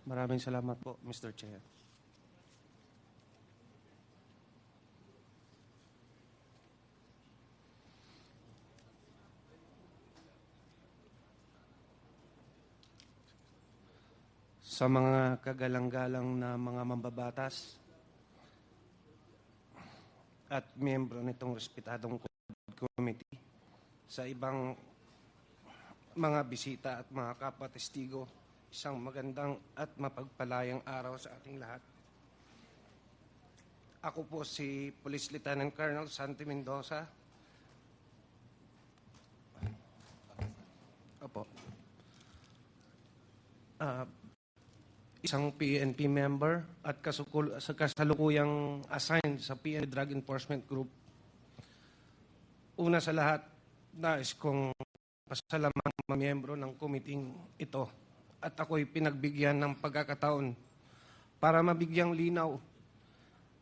Maraming salamat po, Mr. Chair. Sa mga kagalang-galang na mga mambabatas at miyembro nitong respetadong committee, sa ibang mga bisita at mga kapwa-testigo, isang magandang at mapagpalayang araw sa ating lahat. Ako po si Police Lieutenant Colonel Santi Mendoza. Opo. Isang PNP member at sa kasalukuyang assigned sa PNP Drug Enforcement Group. Una sa lahat, nais kong pasalamatan ang mga miyembro ng committee ito at ako'y pinagbigyan ng pagkakataon para mabigyang linaw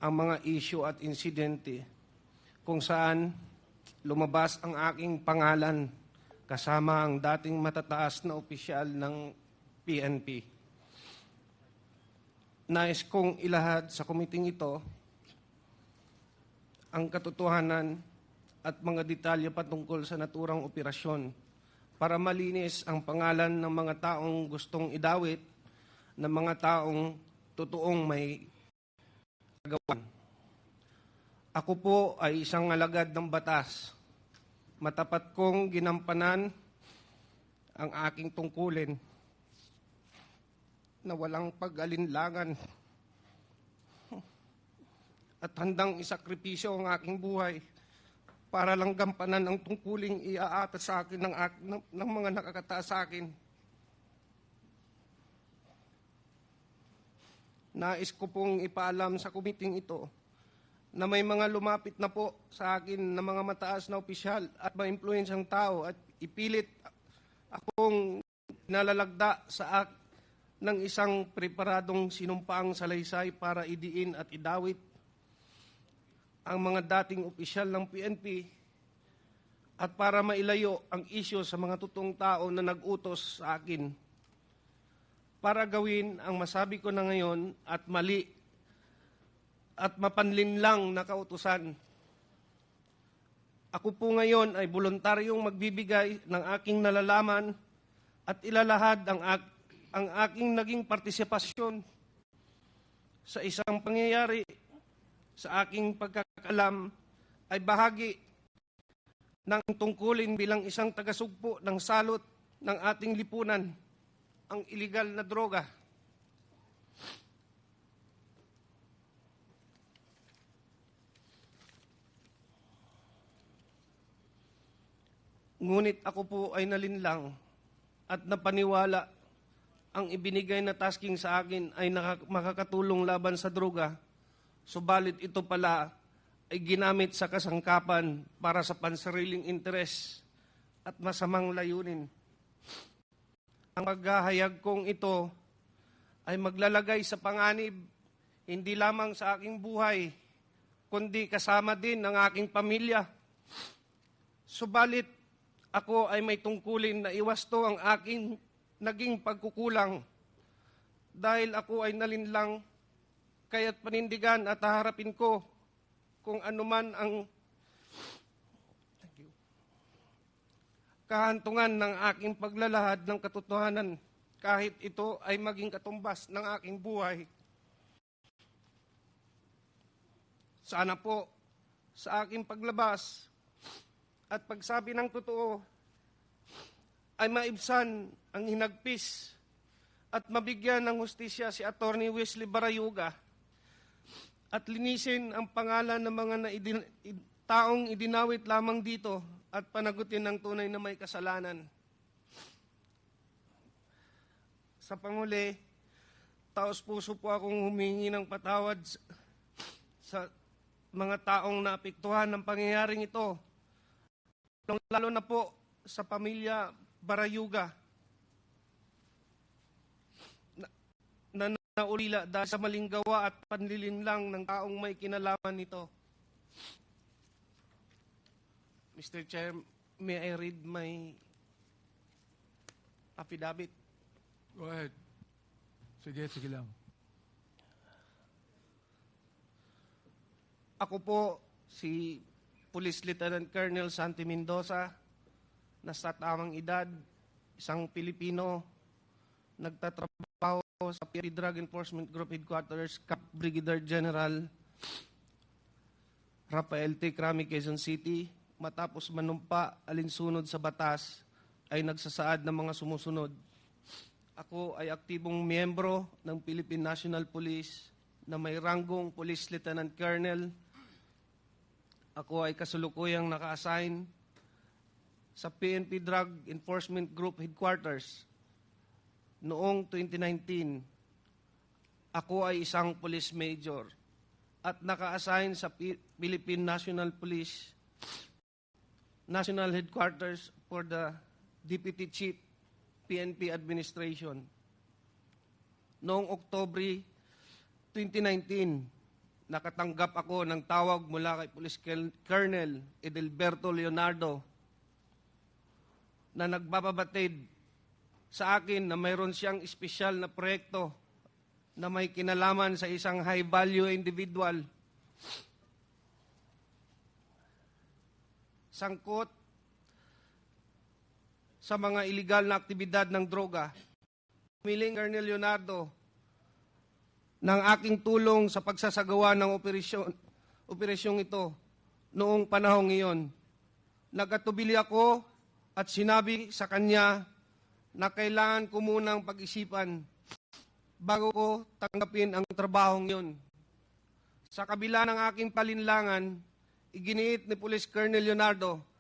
ang mga issue at insidente kung saan lumabas ang aking pangalan kasama ang dating matataas na opisyal ng PNP. Nais kong ilahad sa komiting ito ang katotohanan at mga detalye patungkol sa naturang operasyon para malinis ang pangalan ng mga taong gustong idawit ng mga taong totoong may kagawan. Ako po ay isang alagad ng batas. Matapat kong ginampanan ang aking tungkulin na walang pag-alinlangan at handang isakripisyo ang aking buhay para lang gampanan ang tungkuling iaata sa akin ng mga nakakataas sa akin. Nais ko pong ipaalam sa kumiting ito na may mga lumapit na po sa akin na mga mataas na opisyal at ma-influensyang tao at ipilit akong nalalagda sa ng isang preparadong sinumpaang salaysay para idiin at idawit ang mga dating opisyal ng PNP at para mailayo ang isyu sa mga totoong tao na nag-utos sa akin para gawin ang masabi ko na ngayon at mali at mapanlinlang na kautusan. Ako po ngayon ay voluntaryong magbibigay ng aking nalalaman at ilalahad ang aking naging partisipasyon sa isang pangyayari sa aking pagkakalam ay bahagi ng tungkulin bilang isang tagasugpo ng salot ng ating lipunan, ang iligal na droga. Ngunit ako po ay nalinlang at napaniwala ang ibinigay na tasking sa akin ay makakatulong laban sa droga, subalit ito pala ay ginamit sa kasangkapan para sa pansariling interes at masamang layunin. Ang paghahayag kong ito ay maglalagay sa panganib hindi lamang sa aking buhay, kundi kasama din ng aking pamilya. Subalit ako ay may tungkulin na iwasto ang aking naging pagkukulang dahil ako ay nalinlang kaya't panindigan at haharapin ko kung anuman ang kahantungan ng aking paglalahad ng katotohanan kahit ito ay maging katumbas ng aking buhay. Sana po sa aking paglabas at pagsabi ng totoo ay maibsan ang hinagpis at mabigyan ng hustisya si Attorney Wesley Barayuga at linisin ang pangalan ng mga taong idinawit lamang dito at panagutin ng tunay na may kasalanan. Sa panguli, taos-puso po akong humingi ng patawad sa mga taong naapektuhan ng pangyayaring ito, lalo na po sa pamilya Barayuga na naulila dahil sa maling gawa at panlilinlang ng taong may kinalaman nito. Mr. Chair, may I read my affidavit? Go ahead. Sige, sige lang. Ako po si Police Lieutenant Colonel Santi Mendoza, nasa tamang edad, isang Pilipino, nagtatrabaho sa PNP Drug Enforcement Group Headquarters, Cap Brigadier General Rafael T. Crami, Quezon City. Matapos manumpa alinsunod sa batas, ay nagsasaad ng mga sumusunod. Ako ay aktibong miyembro ng Philippine National Police na may ranggong Police Lieutenant Colonel. Ako ay kasulukuyang naka-assign sa PNP Drug Enforcement Group Headquarters. Noong 2019, ako ay isang police major at naka-assign sa Philippine National Police National Headquarters for the Deputy Chief PNP Administration. Noong Oktubre 2019, nakatanggap ako ng tawag mula kay Police Colonel Edelberto Leonardo na nagbababatid sa akin na mayroon siyang espesyal na proyekto na may kinalaman sa isang high-value individual. Sangkot sa mga iligal na aktibidad ng droga. Humiling Colonel Leonardo ng aking tulong sa pagsasagawa ng operasyong ito noong panahong iyon. Nagkatubili ako at sinabi sa kanya na kailangan ko munang pag-isipan bago ko tanggapin ang trabahong iyon. Sa kabila ng aking palinlangan, iginiit ni Police Colonel Leonardo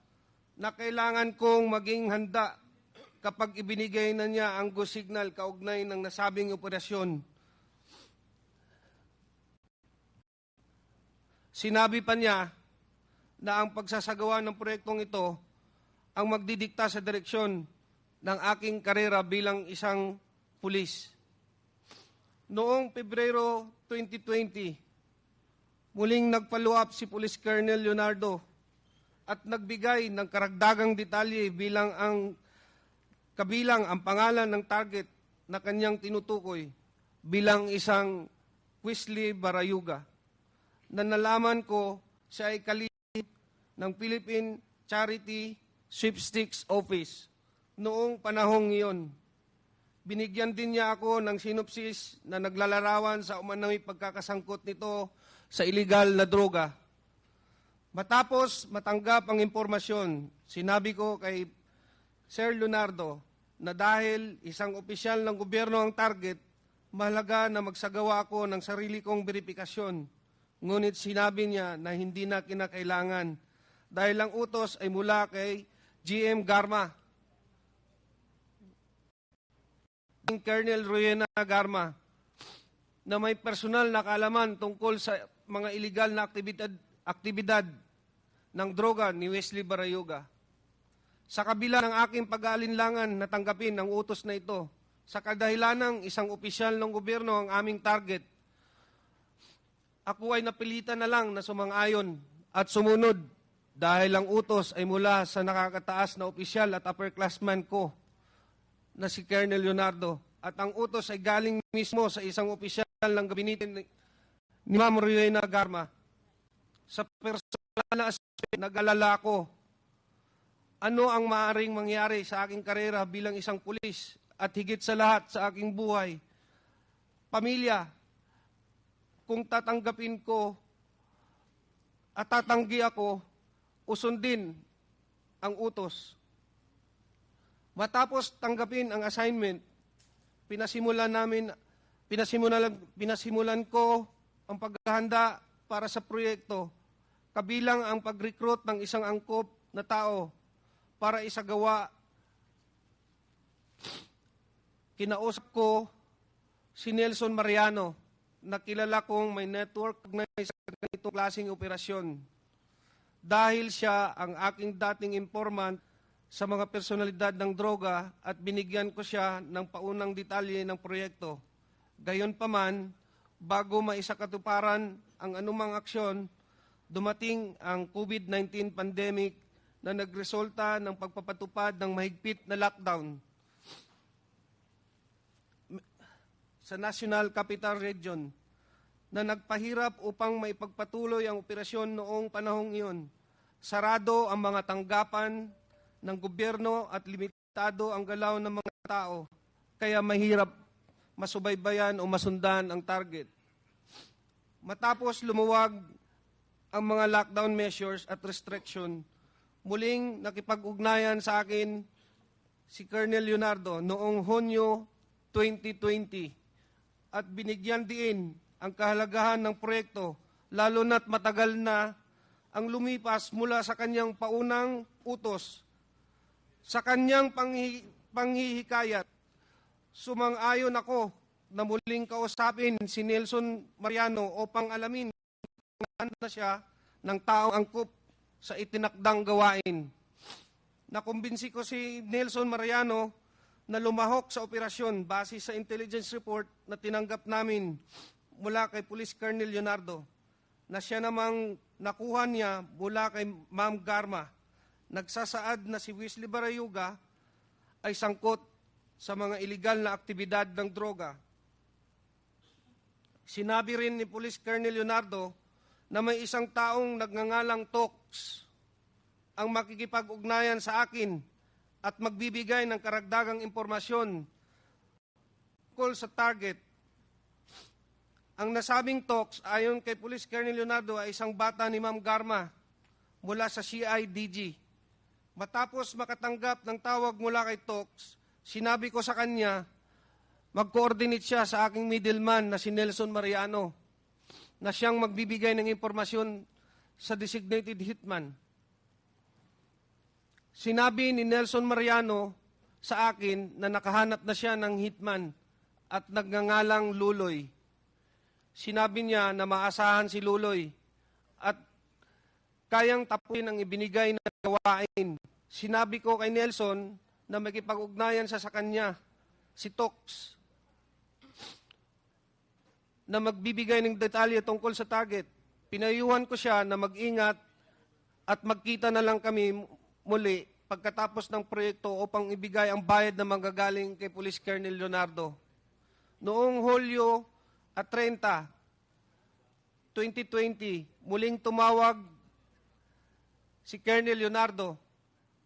na kailangan kong maging handa kapag ibinigay na niya ang go signal kaugnay ng nasabing operasyon. Sinabi pa niya na ang pagsasagawa ng proyektong ito ang magdidikta sa direksyon ng aking karera bilang isang pulis. Noong Pebrero 2020, muling nag-follow up si Police Colonel Leonardo at nagbigay ng karagdagang detalye kabilang ang pangalan ng target na kanyang tinutukoy bilang isang Wesley Barayuga na nalaman ko siya ay kalihim ng Philippine Charity Sweepstakes Office noong panahong iyon. Binigyan din niya ako ng sinopsis na naglalarawan sa umano'y pagkakasangkot nito sa iligal na droga. Matapos matanggap ang impormasyon, sinabi ko kay Sir Leonardo na dahil isang opisyal ng gobyerno ang target, mahalaga na magsagawa ako ng sarili kong verifikasyon. Ngunit sinabi niya na hindi na kinakailangan dahil ang utos ay mula kay GM Garma, Colonel Rowena Garma, na may personal na kaalaman tungkol sa mga iligal na aktibidad ng droga ni Wesley Barayuga. Sa kabila ng aking pag-aalinlangan na tanggapin ang utos na ito, sa kadahilanang isang opisyal ng gobyerno ang aming target, ako ay napilitan na lang na sumang-ayon at sumunod dahil ang utos ay mula sa nakakataas na opisyal at upperclassman ko na si Colonel Leonardo at ang utos ay galing mismo sa isang opisyal ng gabinete ni Ma'am Rowena Garma. Sa personal na aspeto, nag-alala ako ano ang maaaring mangyari sa aking karera bilang isang pulis at higit sa lahat sa aking buhay, pamilya, kung tatanggapin ko at tatanggi ako, usundin ang utos. Matapos tanggapin ang assignment, pinasimulan ko ang paghahanda para sa proyekto, kabilang ang pag-recruit ng isang angkop na tao para isagawa. Kinausap ko si Nelson Mariano, na kilala kong may network na sa ganitong klaseng operasyon. Dahil siya ang aking dating informant sa mga personalidad ng droga at binigyan ko siya ng paunang detalye ng proyekto. Gayunpaman, bago maisakatuparan ang anumang aksyon, dumating ang COVID-19 pandemic na nagresulta ng pagpapatupad ng mahigpit na lockdown. sa National Capital Region na nagpahirap upang maipagpatuloy ang operasyon noong panahong iyon. Sarado ang mga tanggapan ng gobyerno at limitado ang galaw ng mga tao, kaya mahirap masubaybayan o masundan ang target. Matapos lumuwag ang mga lockdown measures at restriction, muling nakipag-ugnayan sa akin si Colonel Leonardo noong Hunyo 2020 at binigyan din ang kahalagahan ng proyekto, lalo na't matagal na ang lumipas mula sa kanyang paunang utos. Sa kanyang panghihikayat, sumang-ayon ako na muling kausapin si Nelson Mariano upang alamin kung na siya ng taong angkop sa itinakdang gawain. Nakumbinsi ko si Nelson Mariano na lumahok sa operasyon base sa intelligence report na tinanggap namin mula kay Police Colonel Leonardo, na siya namang nakuha niya mula kay Ma'am Garma. Nagsasaad na si Wesley Barayuga ay sangkot sa mga iligal na aktibidad ng droga. Sinabi rin ni Police Colonel Leonardo na may isang taong nagngangalang Tox ang makikipag-ugnayan sa akin at magbibigay ng karagdagang impormasyon tungkol sa target. Ang nasabing Tox, ayon kay Police Colonel Leonardo, ay isang bata ni Ma'am Garma mula sa CIDG. Matapos makatanggap ng tawag mula kay Tox, sinabi ko sa kanya, mag-coordinate siya sa aking middleman na si Nelson Mariano, na siyang magbibigay ng impormasyon sa designated hitman. Sinabi ni Nelson Mariano sa akin na nakahanap na siya ng hitman at nagngangalang Luloy. Sinabi niya na maasahan si Luloy at kayang tapusin ang ibinigay na gawain. Sinabi ko kay Nelson na makipag-ugnayan sa kanya, si Tox, na magbibigay ng detalye tungkol sa target. Pinayuhan ko siya na mag-ingat at magkita na lang kami muli pagkatapos ng proyekto upang ibigay ang bayad na manggagaling kay Police Colonel Leonardo. Noong Hulyo 30, 2020, muling tumawag si Colonel Leonardo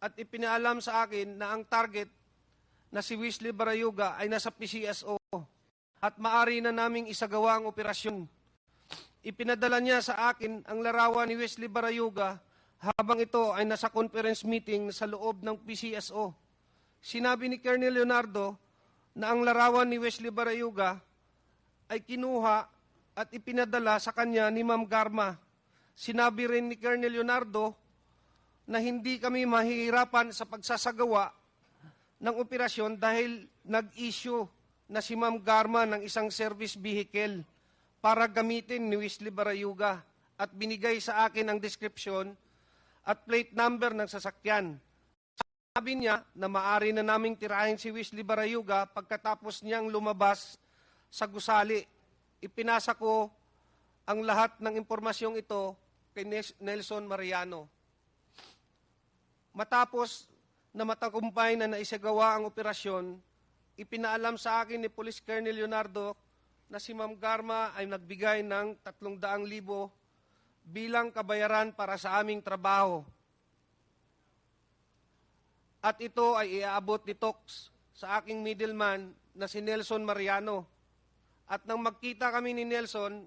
at ipinaalam sa akin na ang target na si Wesley Barayuga ay nasa PCSO at maari na naming isagawa ang operasyon. Ipinadala niya sa akin ang larawan ni Wesley Barayuga habang ito ay nasa conference meeting sa loob ng PCSO. Sinabi ni Colonel Leonardo na ang larawan ni Wesley Barayuga ay kinuha at ipinadala sa kanya ni Ma'am Garma. Sinabi rin ni Colonel Leonardo na hindi kami mahihirapan sa pagsasagawa ng operasyon dahil nag-issue na si Ma'am Garma ng isang service vehicle para gamitin ni Wesley Barayuga at binigay sa akin ang description at plate number ng sasakyan. Sabi niya na maari na naming tirahin si Wesley Barayuga pagkatapos niyang lumabas sa gusali. Ipinasa ko ang lahat ng impormasyong ito kay Nelson Mariano. Matapos na matagumpay na naisagawa ang operasyon, ipinaalam sa akin ni Police Colonel Leonardo na si Ma'am Garma ay nagbigay ng 300,000 bilang kabayaran para sa aming trabaho. At ito ay iaabot ni Tox sa aking middleman na si Nelson Mariano. At nang magkita kami ni Nelson,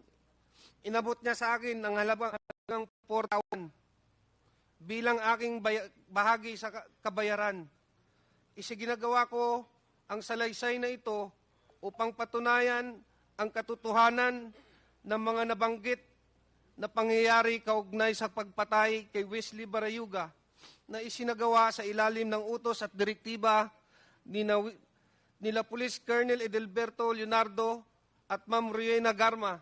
inabot niya sa akin ang halagang 4,000 bilang aking bahagi sa kabayaran. Isiginagawa ko ang salaysay na ito upang patunayan ang katotohanan ng mga nabanggit na pangyayari kaugnay sa pagpatay kay Wesley Barayuga na isinagawa sa ilalim ng utos at direktiba nila Police Colonel Edelberto Leonardo at Ma'am Rowena Garma.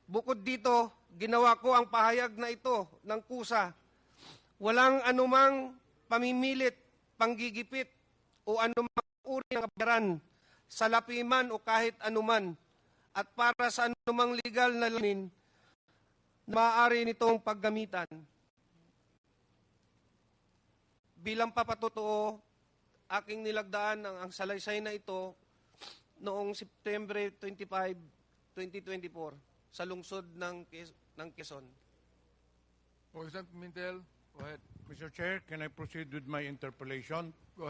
Bukod dito, ginawa ko ang pahayag na ito ng kusa. Walang anumang pamimilit, panggigipit o anumang uri ng kabayaran, salapi man o kahit anuman, at para sa anumang legal na lanin, maaari nitong paggamitan. Bilang papatotoo, aking nilagdaan ang salaysay na ito noong September 25, 2024 sa lungsod ng Quezon. Congressman Pimentel, go ahead. Mr. Chair, can I proceed with my interpellation? Go ahead.